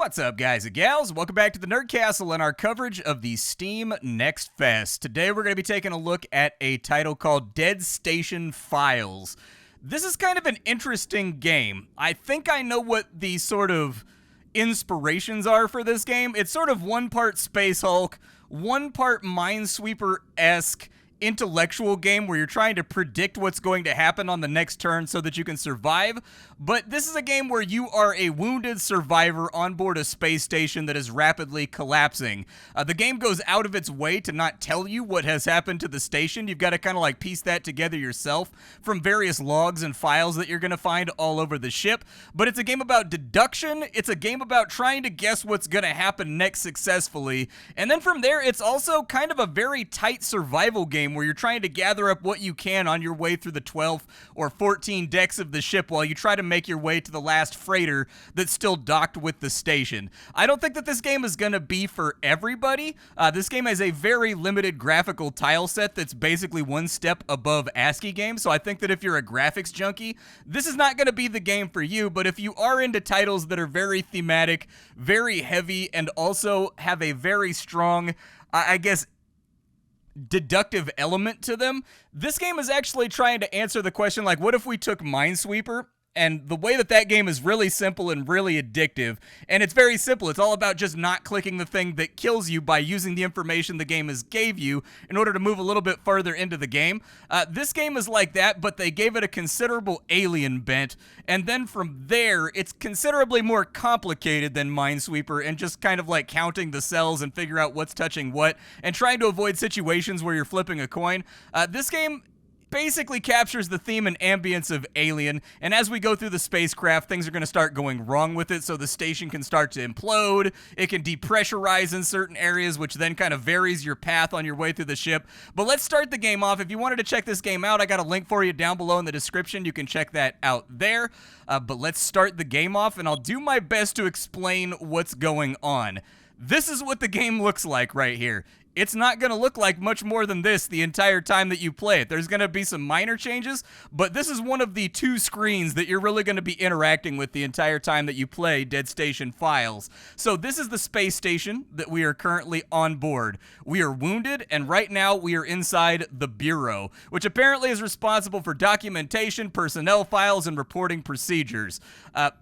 What's up, guys and gals? Welcome back to the Nerd Castle and our coverage of the Steam Next Fest. Today we're going to be taking a look at a title called Dead Station Files. This is kind of an interesting game. I think I know what the sort of inspirations are for this game. It's sort of one part Space Hulk, one part Minesweeper-esque intellectual game where you're trying to predict what's going to happen on the next turn so that you can survive. But this is a game where you are a wounded survivor on board a space station that is rapidly collapsing. The game goes out of its way to not tell you what has happened to the station. You've got to kind of like piece that together yourself from various logs and files that you're going to find all over the ship. But it's a game about deduction. It's a game about trying to guess what's going to happen next successfully. And then from there, it's also kind of a very tight survival game where you're trying to gather up what you can on your way through the 12 or 14 decks of the ship while you try to make your way to the last freighter that's still docked with the station. I don't think that this game is going to be for everybody. This game has a very limited graphical tile set that's basically one step above ASCII games, so I think that if you're a graphics junkie, this is not going to be the game for you, but if you are into titles that are very thematic, very heavy, and also have a very strong, I guess, deductive element to them, this game is actually trying to answer the question, like, what if we took Minesweeper? And the way that that game is really simple and really addictive, and it's very simple. It's all about just not clicking the thing that kills you by using the information the game has gave you in order to move a little bit further into the game. This game is like that, but they gave it a considerable alien bent, and then from there, it's considerably more complicated than Minesweeper and just kind of like counting the cells and figure out what's touching what and trying to avoid situations where you're flipping a coin. This game basically captures the theme and ambience of Alien, and as we go through the spacecraft, things are going to start going wrong with it, so the station can start to implode, it can depressurize in certain areas, which then kind of varies your path on your way through the ship. But let's start the game off. If you wanted to check this game out, I got a link for you down below in the description. You can check that out there. But let's start the game off, and I'll do my best to explain what's going on. This is what the game looks like right here. It's not going to look like much more than this the entire time that you play it. There's going to be some minor changes, but this is one of the two screens that you're really going to be interacting with the entire time that you play Dead Station Files. So this is the space station that we are currently on board. We are wounded, and right now we are inside the Bureau, which apparently is responsible for documentation, personnel files, and reporting procedures.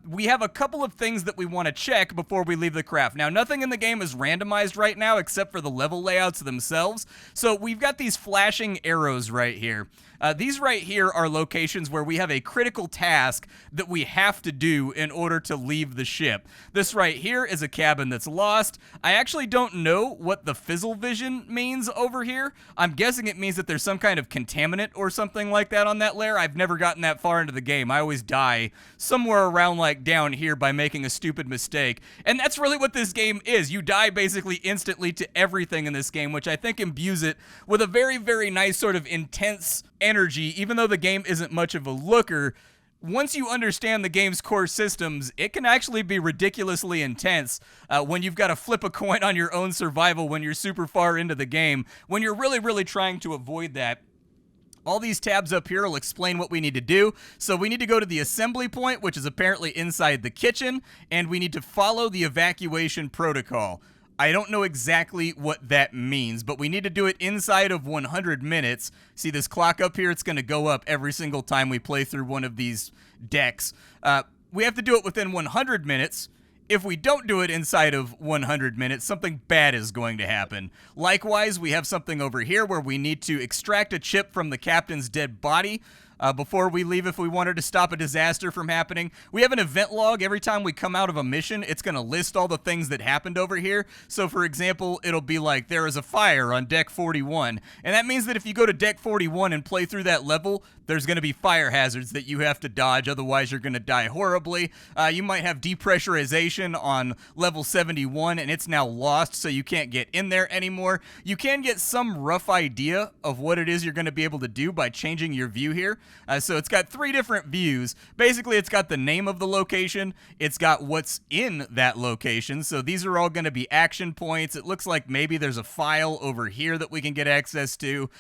We have a couple of things that we want to check before we leave the craft. Now, nothing in the game is randomized right now except for the level layout themselves. So we've got these flashing arrows right here. These right here are locations where we have a critical task that we have to do in order to leave the ship. This right here is a cabin that's lost. I actually don't know what the fizzle vision means over here. I'm guessing it means that there's some kind of contaminant or something like that on that layer. I've never gotten that far into the game. I always die somewhere around like down here by making a stupid mistake. And that's really what this game is. You die basically instantly to everything in this game, which I think imbues it with a very, very nice sort of intense energy. Even though the game isn't much of a looker, once you understand the game's core systems, it can actually be ridiculously intense when you've got to flip a coin on your own survival when you're super far into the game, when you're really, really trying to avoid that. All these tabs up here will explain what we need to do. So we need to go to the assembly point, which is apparently inside the kitchen, and we need to follow the evacuation protocol. I don't know exactly what that means, but we need to do it inside of 100 minutes. See this clock up here? It's going to go up every single time we play through one of these decks. We have to do it within 100 minutes. If we don't do it inside of 100 minutes, something bad is going to happen. Likewise, we have something over here where we need to extract a chip from the captain's dead body before we leave if we wanted to stop a disaster from happening. We have an event log. Every time we come out of a mission, it's going to list all the things that happened over here. So, for example, it'll be like, there is a fire on deck 41. And that means that if you go to deck 41 and play through that level, there's going to be fire hazards that you have to dodge, otherwise you're going to die horribly. You might have depressurization on level 71, and it's now lost, so you can't get in there anymore. You can get some rough idea of what it is you're going to be able to do by changing your view here. So it's got 3 different views. Basically, it's got the name of the location. It's got what's in that location. So these are all going to be action points. It looks like maybe there's a file over here that we can get access to.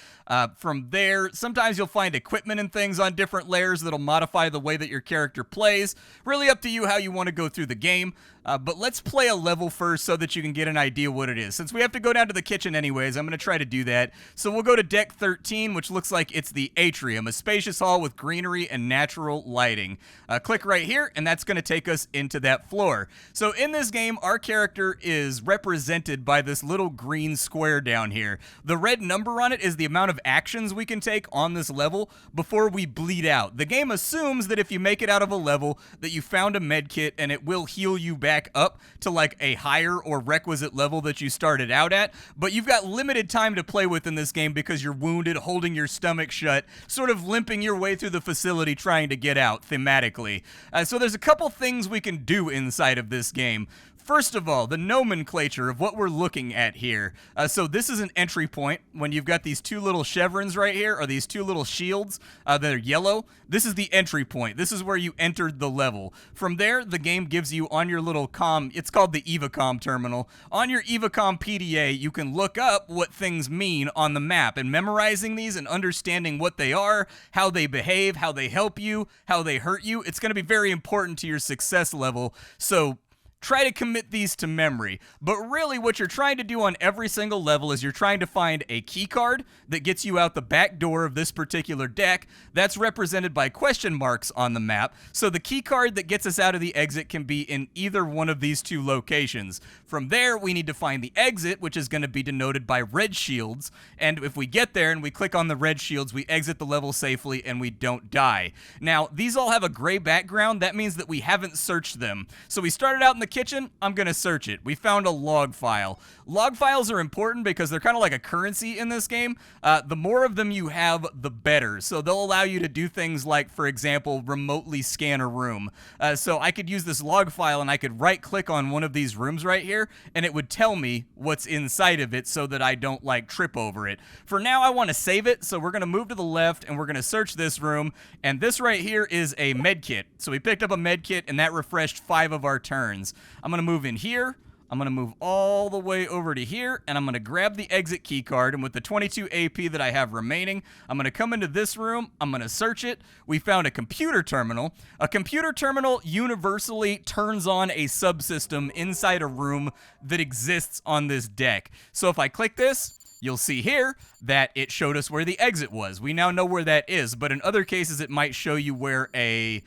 From there, sometimes you'll find equipment and things on different layers that'll modify the way that your character plays. Really up to you how you want to go through the game. But let's play a level first so that you can get an idea what it is. Since we have to go down to the kitchen anyways, I'm going to try to do that. So we'll go to deck 13, which looks like it's the atrium, a spacious hall with greenery and natural lighting. Click right here, and that's going to take us into that floor. So in this game, our character is represented by this little green square down here. The red number on it is the amount of actions we can take on this level before we bleed out. The game assumes that if you make it out of a level, that you found a med kit and it will heal you back up to like a higher or requisite level that you started out at, but you've got limited time to play with in this game because you're wounded, holding your stomach shut, sort of limping your way through the facility trying to get out thematically. So there's a couple things we can do inside of this game. First of all, the nomenclature of what we're looking at here. So this is an entry point. When you've got these 2 little chevrons right here, or these 2 little shields that are yellow, this is the entry point. This is where you entered the level. From there, the game gives you on your little it's called the EvaCom terminal. On your EvaCom PDA, you can look up what things mean on the map, and memorizing these and understanding what they are, how they behave, how they help you, how they hurt you, it's going to be very important to your success level. So try to commit these to memory. But really what you're trying to do on every single level is you're trying to find a key card that gets you out the back door of this particular deck. That's represented by question marks on the map. So the key card that gets us out of the exit can be in either one of these 2 locations. From there, we need to find the exit, which is going to be denoted by red shields. And if we get there and we click on the red shields, we exit the level safely and we don't die. Now, these all have a gray background. That means that we haven't searched them. So we started out in the kitchen, I'm going to search it. We found a log file. Log files are important because they're kind of like a currency in this game. The more of them you have, the better. So they'll allow you to do things like, for example, remotely scan a room. So I could use this log file and I could right click on one of these rooms right here and it would tell me what's inside of it so that I don't like trip over it. For now, I want to save it. So we're going to move to the left and we're going to search this room. And this right here is a med kit. So we picked up a med kit and that refreshed 5 of our turns. I'm going to move in here. I'm going to move all the way over to here, and I'm going to grab the exit key card, and with the 22 AP that I have remaining, I'm going to come into this room. I'm going to search it. We found a computer terminal. A computer terminal universally turns on a subsystem inside a room that exists on this deck. So if I click this, you'll see here that it showed us where the exit was. We now know where that is, but in other cases, it might show you where a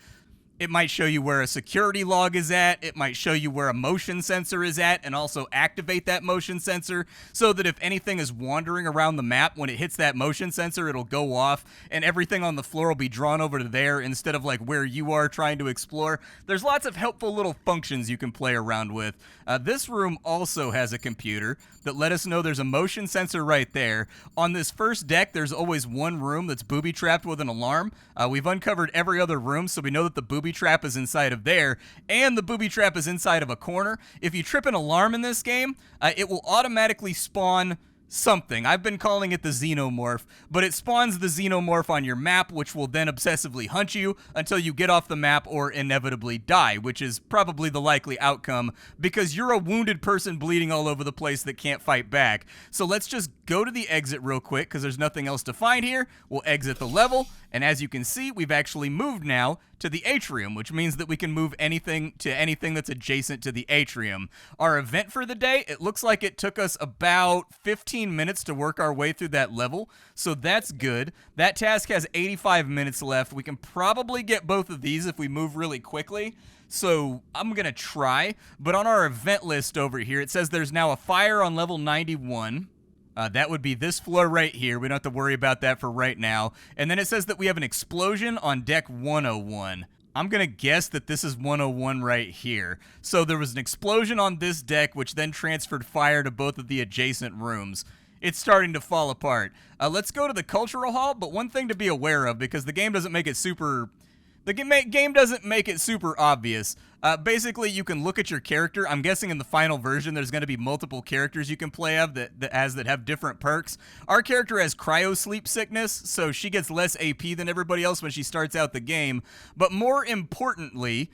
security log is at. It might show you where a motion sensor is at and also activate that motion sensor so that if anything is wandering around the map, when it hits that motion sensor, it'll go off and everything on the floor will be drawn over to there instead of like where you are trying to explore. There's lots of helpful little functions you can play around with. This room also has a computer that let us know there's a motion sensor right there. On this first deck, there's always one room that's booby-trapped with an alarm. We've uncovered every other room, so we know that the booby trap is inside of there, and the booby trap is inside of a corner. If you trip an alarm in this game, it will automatically spawn something. I've been calling it the xenomorph, but it spawns the xenomorph on your map, which will then obsessively hunt you until you get off the map or inevitably die, which is probably the likely outcome because you're a wounded person bleeding all over the place that can't fight back. So let's just go to the exit real quick because there's nothing else to find here. We'll exit the level, and as you can see, we've actually moved now to the atrium, which means that we can move anything to anything that's adjacent to the atrium. Our event for the day, it looks like it took us about 15 minutes to work our way through that level, so that's good. That task has 85 minutes left. We can probably get both of these if we move really quickly, so I'm going to try. But on our event list over here, it says there's now a fire on level 91. That would be this floor right here. We don't have to worry about that for right now. And then it says that we have an explosion on deck 101. I'm going to guess that this is 101 right here. So there was an explosion on this deck, which then transferred fire to both of the adjacent rooms. It's starting to fall apart. Let's go to the cultural hall, but one thing to be aware of, because the game doesn't make it super The game doesn't make it super obvious. Basically, you can look at your character. I'm guessing in the final version, there's going to be multiple characters you can play that have different perks. Our character has cryo sleep sickness, so she gets less AP than everybody else when she starts out the game. But more importantly,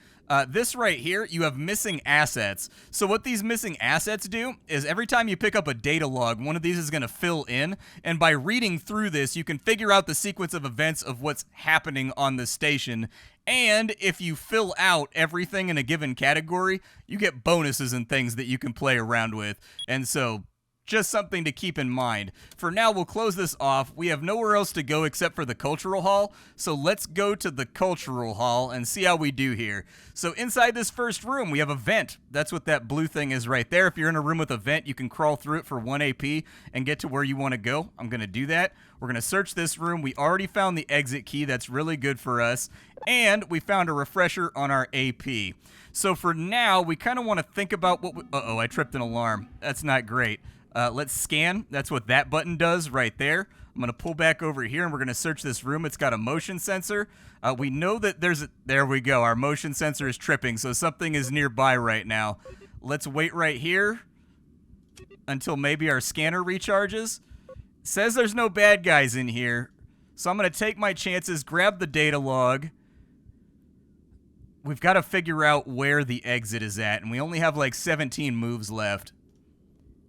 this right here, you have missing assets. So what these missing assets do is every time you pick up a data log, one of these is going to fill in. And by reading through this, you can figure out the sequence of events of what's happening on the station. And if you fill out everything in a given category, you get bonuses and things that you can play around with. And so, just something to keep in mind. For now, we'll close this off. We have nowhere else to go except for the cultural hall. So let's go to the cultural hall and see how we do here. So inside this first room, we have a vent. That's what that blue thing is right there. If you're in a room with a vent, you can crawl through it for 1 AP and get to where you want to go. I'm going to do that. We're going to search this room. We already found the exit key. That's really good for us. And we found a refresher on our AP. So for now, we kind of want to think about what uh-oh, I tripped an alarm. That's not great. Let's scan. That's what that button does right there. I'm going to pull back over here, and we're going to search this room. It's got a motion sensor. We know that there we go. Our motion sensor is tripping, so something is nearby right now. Let's wait right here until maybe our scanner recharges. Says there's no bad guys in here, so I'm going to take my chances, grab the data log. We've got to figure out where the exit is at, and we only have like 17 moves left.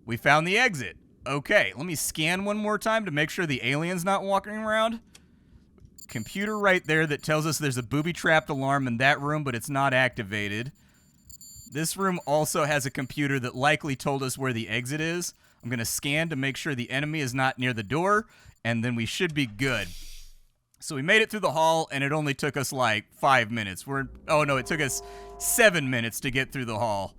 We found the exit. Okay, let me scan one more time to make sure the alien's not walking around. Computer right there that tells us there's a booby-trapped alarm in that room, but it's not activated. This room also has a computer that likely told us where the exit is. I'm going to scan to make sure the enemy is not near the door, and then we should be good. So we made it through the hall, and it only took us like 5 minutes. Oh no, it took us 7 minutes to get through the hall.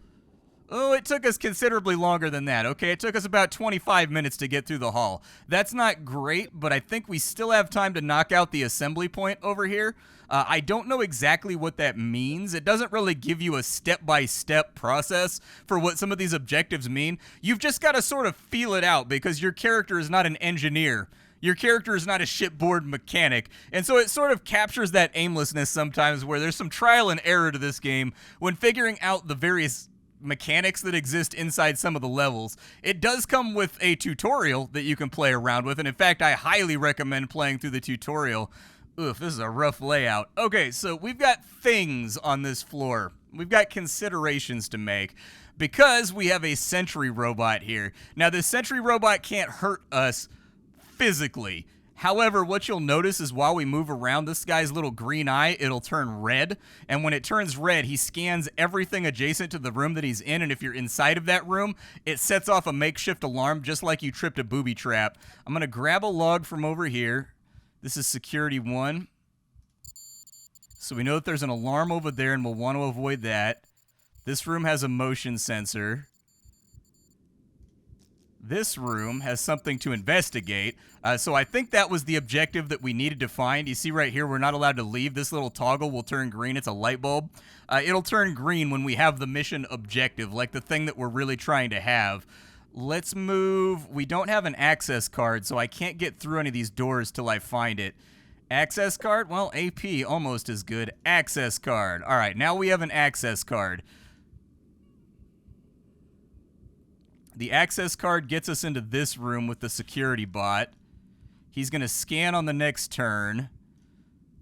Oh, it took us considerably longer than that. Okay, it took us about 25 minutes to get through the hall. That's not great, but I think we still have time to knock out the assembly point over here. I don't know exactly what that means. It doesn't really give you a step-by-step process for what some of these objectives mean. You've just got to sort of feel it out because your character is not an engineer. Your character is not a shipboard mechanic, and so it sort of captures that aimlessness sometimes where there's some trial and error to this game when figuring out the various mechanics that exist inside some of the levels. It does come with a tutorial that you can play around with, and in fact, I highly recommend playing through the tutorial. Oof, this is a rough layout. Okay, so we've got things on this floor. We've got considerations to make because we have a sentry robot here. Now, this sentry robot can't hurt us physically. However, what you'll notice is while we move around, this guy's little green eye, it'll turn red. And when it turns red, he scans everything adjacent to the room that he's in. And if you're inside of that room, it sets off a makeshift alarm just like you tripped a booby trap. I'm going to grab a log from over here. This is security 1. So we know that there's an alarm over there and we'll want to avoid that. This room has a motion sensor. This room has something to investigate. So I think that was the objective that we needed to find. You see right here, we're not allowed to leave. This little toggle will turn green. It's a light bulb. It'll turn green when we have the mission objective, like the thing that we're really trying to have. Let's move. We don't have an access card, so I can't get through any of these doors till I find it. Access card? Well, AP almost as good. Access card. All right, now we have an access card. The access card gets us into this room with the security bot. He's going to scan on the next turn.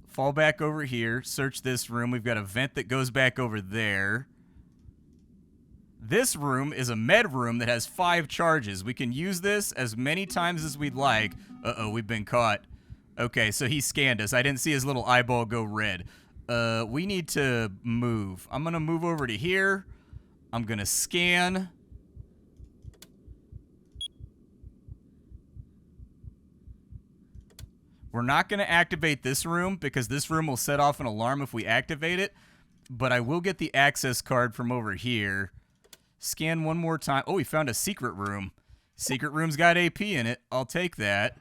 Fall back over here. Search this room. We've got a vent that goes back over there. This room is a med room that has 5 charges. We can use this as many times as we'd like. Uh-oh, we've been caught. Okay, so he scanned us. I didn't see his little eyeball go red. We need to move. I'm going to move over to here. I'm going to scan. We're not going to activate this room because this room will set off an alarm if we activate it. But I will get the access card from over here. Scan one more time. Oh, we found a secret room. Secret room's got AP in it. I'll take that.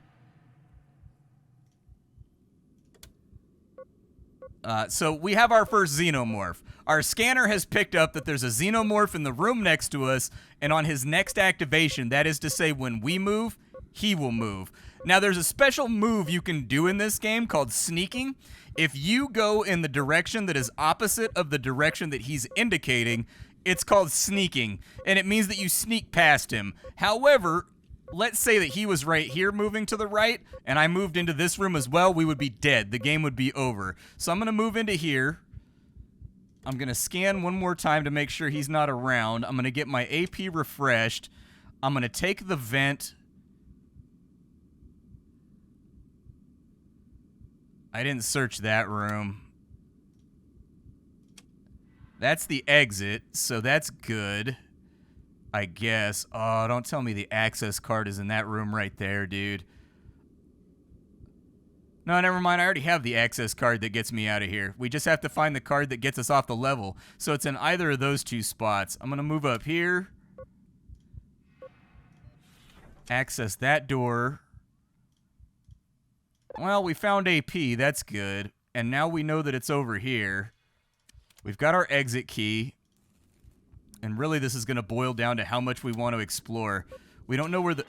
So we have our first xenomorph. Our scanner has picked up that there's a xenomorph in the room next to us. And on his next activation, that is to say when we move, he will move. Now, there's a special move you can do in this game called sneaking. If you go in the direction that is opposite of the direction that he's indicating, it's called sneaking, and it means that you sneak past him. However, let's say that he was right here moving to the right, and I moved into this room as well, we would be dead. The game would be over. So I'm going to move into here. I'm going to scan one more time to make sure he's not around. I'm going to get my AP refreshed. I'm going to take the vent. I didn't search that room. That's the exit, so that's good, I guess. Oh, don't tell me the access card is in that room right there, dude. No, never mind. I already have the access card that gets me out of here. We just have to find the card that gets us off the level. So it's in either of those two spots. I'm going to move up here. Access that door. Well, we found AP. That's good. And now we know that it's over here. We've got our exit key. And really, this is going to boil down to how much we want to explore. We don't know where the...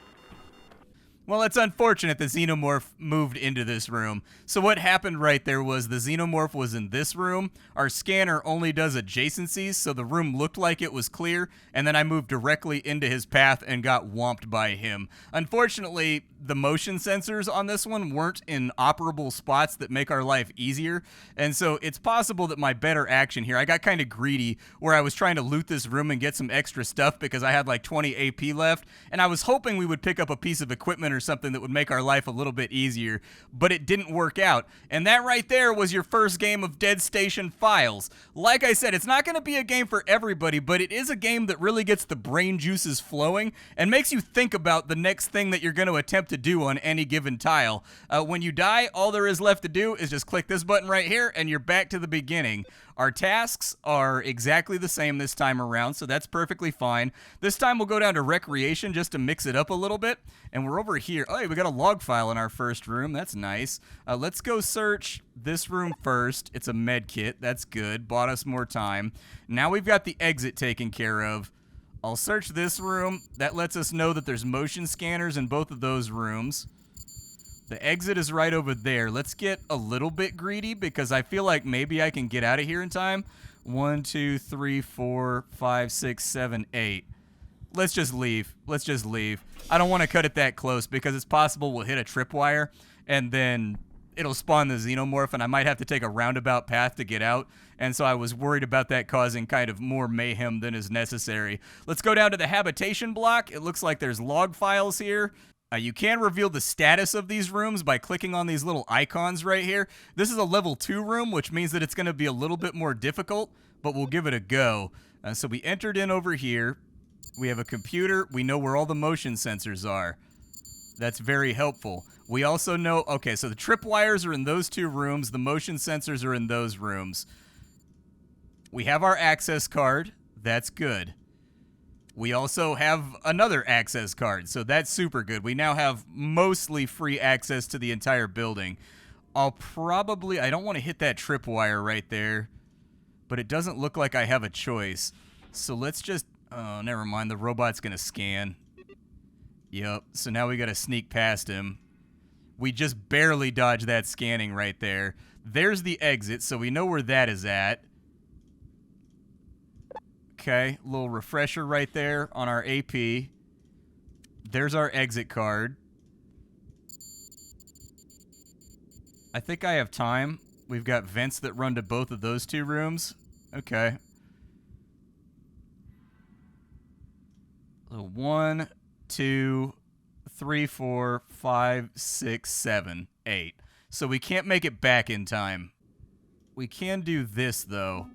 Well, it's unfortunate the xenomorph moved into this room. So what happened right there was the xenomorph was in this room. Our scanner only does adjacencies, so the room looked like it was clear, and then I moved directly into his path and got whomped by him. Unfortunately, the motion sensors on this one weren't in operable spots that make our life easier, and so it's possible that my better action here, I got kind of greedy where I was trying to loot this room and get some extra stuff because I had like 20 AP left, and I was hoping we would pick up a piece of equipment or something that would make our life a little bit easier, but it didn't work out. And that right there was your first game of Dead Station Files. Like I said, it's not going to be a game for everybody, but it is a game that really gets the brain juices flowing and makes you think about the next thing that you're going to attempt to do on any given tile. When you die, all there is left to do is just click this button right here and you're back to the beginning. Our tasks are exactly the same this time around, so that's perfectly fine. This time we'll go down to recreation just to mix it up a little bit. And we're over here. Oh, hey, we got a log file in our first room. That's nice. Let's go search this room first. It's a med kit. That's good. Bought us more time. Now we've got the exit taken care of. I'll search this room. That lets us know that there's motion scanners in both of those rooms. The exit is right over there. Let's get a little bit greedy because I feel like maybe I can get out of here in time. 1, 2, 3, 4, 5, 6, 7, 8. Let's just leave. Let's just leave. I don't want to cut it that close because it's possible we'll hit a tripwire and then it'll spawn the xenomorph and I might have to take a roundabout path to get out. And so I was worried about that causing kind of more mayhem than is necessary. Let's go down to the habitation block. It looks like there's log files here. You can reveal the status of these rooms by clicking on these little icons right here. This is a level 2 room, which means that it's going to be a little bit more difficult, but we'll give it a go. So we entered in over here. We have a computer. We know where all the motion sensors are. That's very helpful. We also know, okay, so the tripwires are in those 2 rooms. The motion sensors are in those rooms. We have our access card. That's good. We also have another access card, so that's super good. We now have mostly free access to the entire building. I don't want to hit that tripwire right there, but it doesn't look like I have a choice. So let's just, oh, never mind. The robot's going to scan. Yep, so now we got to sneak past him. We just barely dodged that scanning right there. There's the exit, so we know where that is at. Okay, a little refresher right there on our AP. There's our exit card. I think I have time. We've got vents that run to both of those 2 rooms. Okay. So 1, 2, 3, 4, 5, 6, 7, 8. So we can't make it back in time. We can do this, though.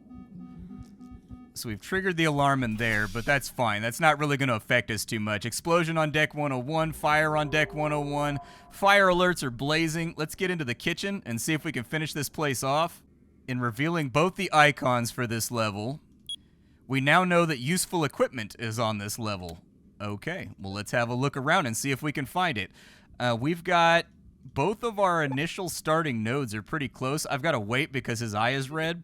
So we've triggered the alarm in there, but that's fine. That's not really going to affect us too much. Explosion on deck 101, fire on deck 101. Fire alerts are blazing. Let's get into the kitchen and see if we can finish this place off. In revealing both the icons for this level, we now know that useful equipment is on this level. Okay, well, let's have a look around and see if we can find it. We've got both of our initial starting nodes are pretty close. I've got to wait because his eye is red.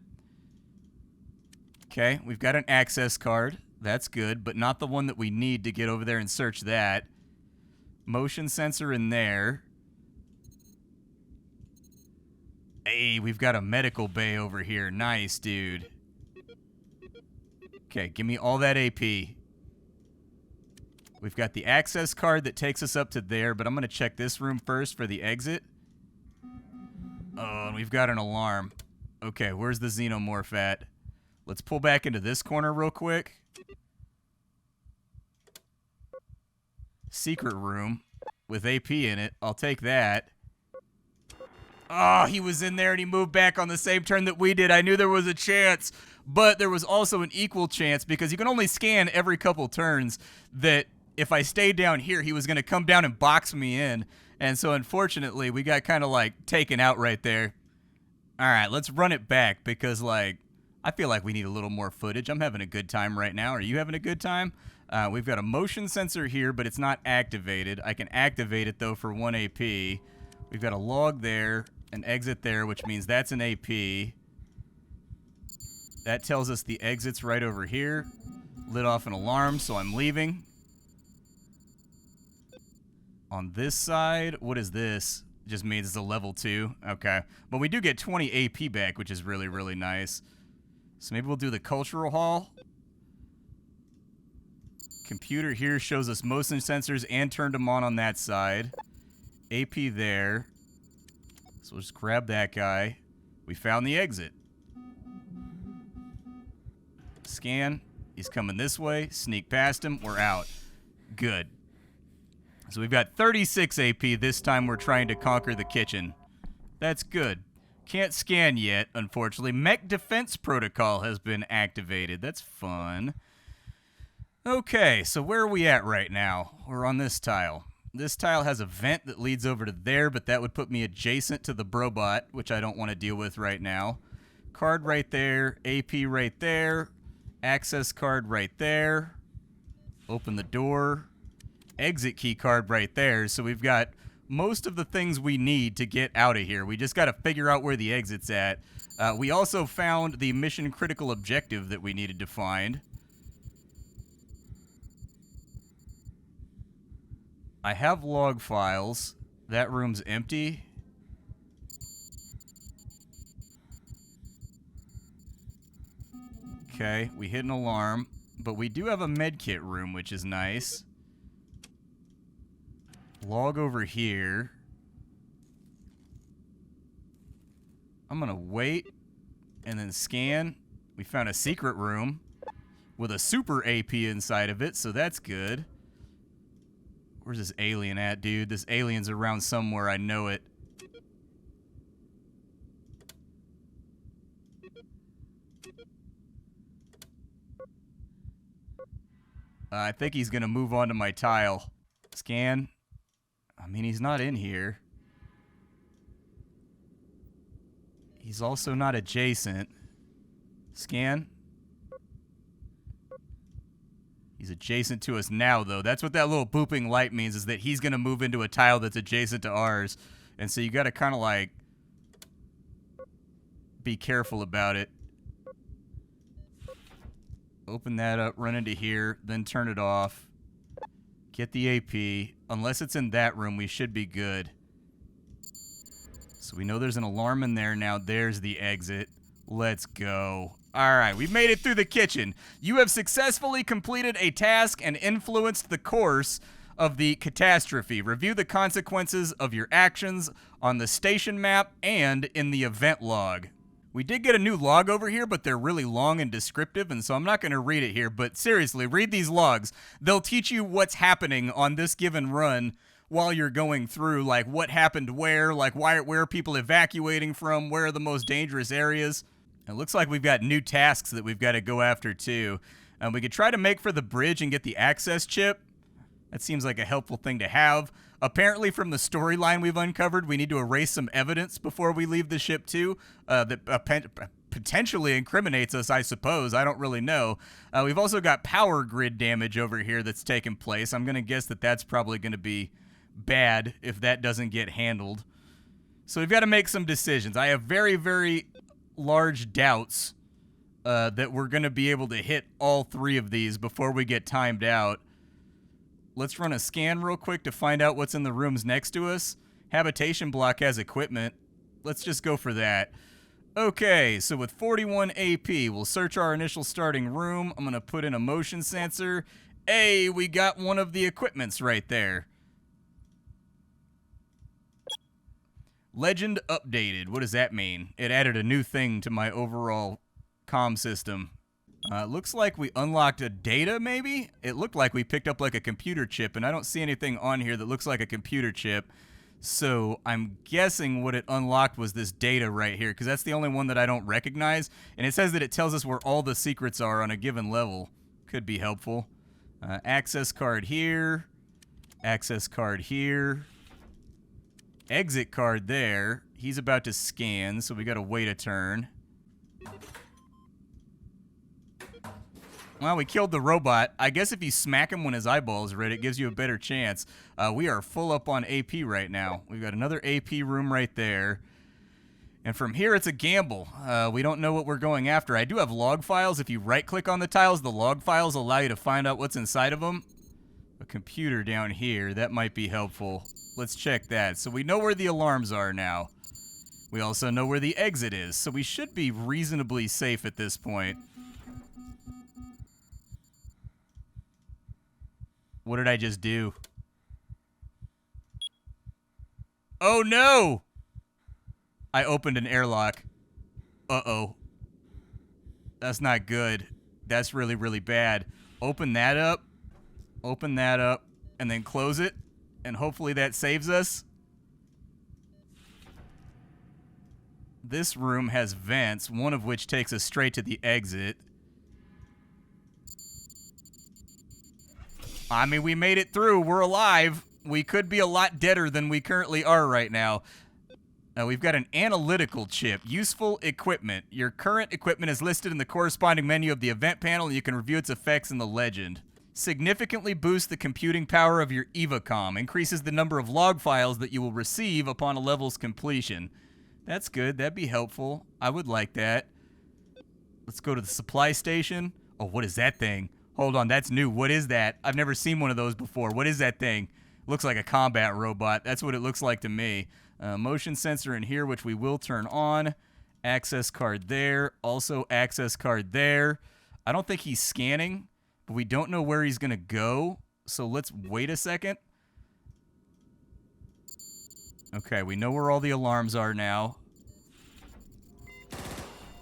Okay, we've got an access card. That's good, but not the one that we need to get over there and search that. Motion sensor in there. Hey, we've got a medical bay over here. Nice, dude. Okay, give me all that AP. We've got the access card that takes us up to there, but I'm going to check this room first for the exit. Oh, and we've got an alarm. Okay, where's the xenomorph at? Let's pull back into this corner real quick. Secret room with AP in it. I'll take that. Oh, he was in there and he moved back on the same turn that we did. I knew there was a chance, but there was also an equal chance because you can only scan every couple turns that if I stayed down here, he was going to come down and box me in. And so unfortunately, we got kind of like taken out right there. All right, let's run it back because like I feel like we need a little more footage. I'm having a good time right now. Are you having a good time? We've got a motion sensor here, but it's not activated. I can activate it, though, for 1 AP. We've got a log there, an exit there, which means that's an AP. That tells us the exit's right over here. Lit off an alarm, so I'm leaving. On this side, what is this? It just means it's a level 2. Okay. But we do get 20 AP back, which is really, really nice. So maybe we'll do the cultural hall. Computer here shows us motion sensors and turned them on that side. AP there. So we'll just grab that guy. We found the exit. Scan. He's coming this way. Sneak past him. We're out. Good. So we've got 36 AP. This time we're trying to conquer the kitchen. That's good. Can't scan yet, unfortunately. Mech defense protocol has been activated. That's fun. Okay, so where are we at right now? We're on this tile. This tile has a vent that leads over to there, but that would put me adjacent to the Brobot, which I don't want to deal with right now. Card right there, AP right there, access card right there. Open the door. Exit key card right there. So we've got most of the things we need to get out of here. We just got to figure out where the exit's at. We also found the mission critical objective that we needed to find. I have log files. That room's empty. Okay, we hit an alarm, but we do have a medkit room, which is nice. Log over here. I'm gonna wait and then scan. We found a secret room with a super AP inside of it, so that's good. Where's this alien at, dude? This alien's around somewhere. I know it. I think he's going to move on to my tile. Scan. I mean, he's not in here. He's also not adjacent. Scan. He's adjacent to us now, though. That's what that little booping light means, is that he's going to move into a tile that's adjacent to ours. And so you got to kind of, like, be careful about it. Open that up, run into here, then turn it off. Get the AP. Unless it's in that room, we should be good. So we know there's an alarm in there now. There's the exit. Let's go. All right, we've made it through the kitchen. You have successfully completed a task and influenced the course of the catastrophe. Review the consequences of your actions on the station map and in the event log. We did get a new log over here, but they're really long and descriptive, and so I'm not going to read it here. But seriously, read these logs. They'll teach you what's happening on this given run while you're going through, like what happened where, like where are people evacuating from, where are the most dangerous areas. It looks like we've got new tasks that we've got to go after, too. We could try to make for the bridge and get the access chip. That seems like a helpful thing to have. Apparently, from the storyline we've uncovered, we need to erase some evidence before we leave the ship, too, that potentially incriminates us, I suppose. I don't really know. We've also got power grid damage over here that's taken place. I'm going to guess that that's probably going to be bad if that doesn't get handled. So we've got to make some decisions. I have very, very large doubts that we're going to be able to hit all three of these before we get timed out. Let's run a scan real quick to find out what's in the rooms next to us. Habitation block has equipment. Let's just go for that. Okay, so with 41 AP, we'll search our initial starting room. I'm going to put in a motion sensor. Hey, we got one of the equipments right there. Legend updated. What does that mean? It added a new thing to my overall comm system. Looks like we unlocked a data, maybe? It looked like we picked up like a computer chip, and I don't see anything on here that looks like a computer chip. So I'm guessing what it unlocked was this data right here, because that's the only one that I don't recognize. And it says that it tells us where all the secrets are on a given level. Could be helpful. Access card here. Access card here. Exit card there. He's about to scan, so we gotta wait a turn. Well, we killed the robot. I guess if you smack him when his eyeballs are red, it gives you a better chance. We are full up on AP right now. We've got another AP room right there. And from here, it's a gamble. We don't know what we're going after. I do have log files. If you right-click on the tiles, the log files allow you to find out what's inside of them. A computer down here. That might be helpful. Let's check that. So we know where the alarms are now. We also know where the exit is. So we should be reasonably safe at this point. What did I just do? Oh no! I opened an airlock. Uh-oh. That's not good. That's really, really bad. Open that up, and then close it, and hopefully that saves us. This room has vents, one of which takes us straight to the exit. I mean, we made it through. We're alive. We could be a lot deader than we currently are right now. We've got an analytical chip. Useful equipment. Your current equipment is listed in the corresponding menu of the event panel, and you can review its effects in the legend. Significantly boosts the computing power of your EvaComm. Increases the number of log files that you will receive upon a level's completion. That's good. That'd be helpful. I would like that. Let's go to the supply station. Oh, what is that thing? Hold on, that's new. What is that? I've never seen one of those before. What is that thing? Looks like a combat robot. That's what it looks like to me. Motion sensor in here, which we will turn on. Access card there. Also access card there. I don't think he's scanning, but we don't know where he's going to go. So let's wait a second. Okay, we know where all the alarms are now.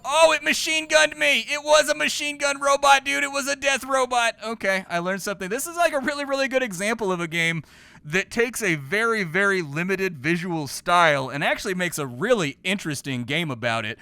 Oh, it machine gunned me. It was a machine gun robot, dude. It was a death robot. Okay, I learned something. This is like a really, really good example of a game that takes a very, very limited visual style and actually makes a really interesting game about it.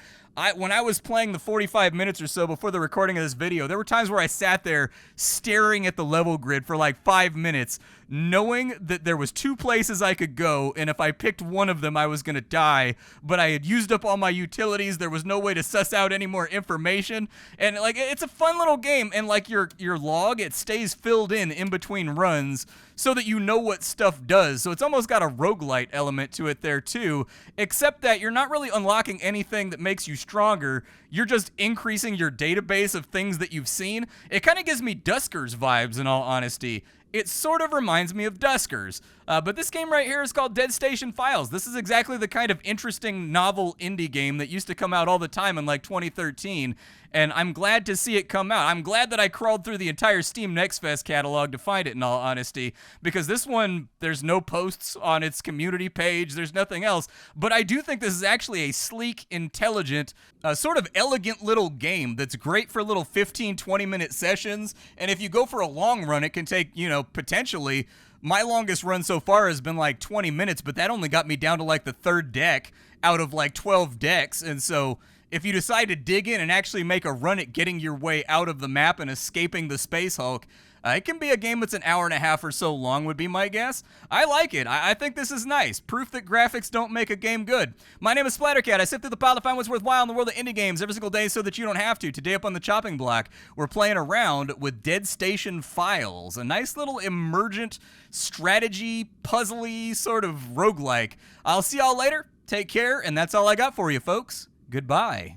When I was playing the 45 minutes or so before the recording of this video, there were times where I sat there staring at the level grid for like 5 minutes, knowing that there was 2 places I could go, and if I picked one of them, I was going to die, but I had used up all my utilities. There was no way to suss out any more information, and like it's a fun little game, and like your log, it stays filled in between runs so that you know what stuff does. So it's almost got a roguelite element to it there too, except that you're not really unlocking anything that makes you stronger. You're just increasing your database of things that you've seen. It kind of gives me Duskers vibes, in all honesty. It sort of reminds me of Duskers. But this game right here is called Dead Station Files. This is exactly the kind of interesting novel indie game that used to come out all the time in like 2013. And I'm glad to see it come out. I'm glad that I crawled through the entire Steam Next Fest catalog to find it, in all honesty. Because this one, there's no posts on its community page. There's nothing else. But I do think this is actually a sleek, intelligent, sort of elegant little game that's great for little 15, 20-minute sessions. And if you go for a long run, it can take, you know, potentially... My longest run so far has been like 20 minutes, but that only got me down to like the 3rd deck out of like 12 decks. And so if you decide to dig in and actually make a run at getting your way out of the map and escaping the Space Hulk, it can be a game that's an hour and a half or so long, would be my guess. I like it. I think this is nice. Proof that graphics don't make a game good. My name is Splattercat. I sift through the pile to find what's worthwhile in the world of indie games every single day so that you don't have to. Today up on the chopping block, we're playing around with Dead Station Files, a nice little emergent strategy, puzzly sort of roguelike. I'll see y'all later. Take care, and that's all I got for you, folks. Goodbye.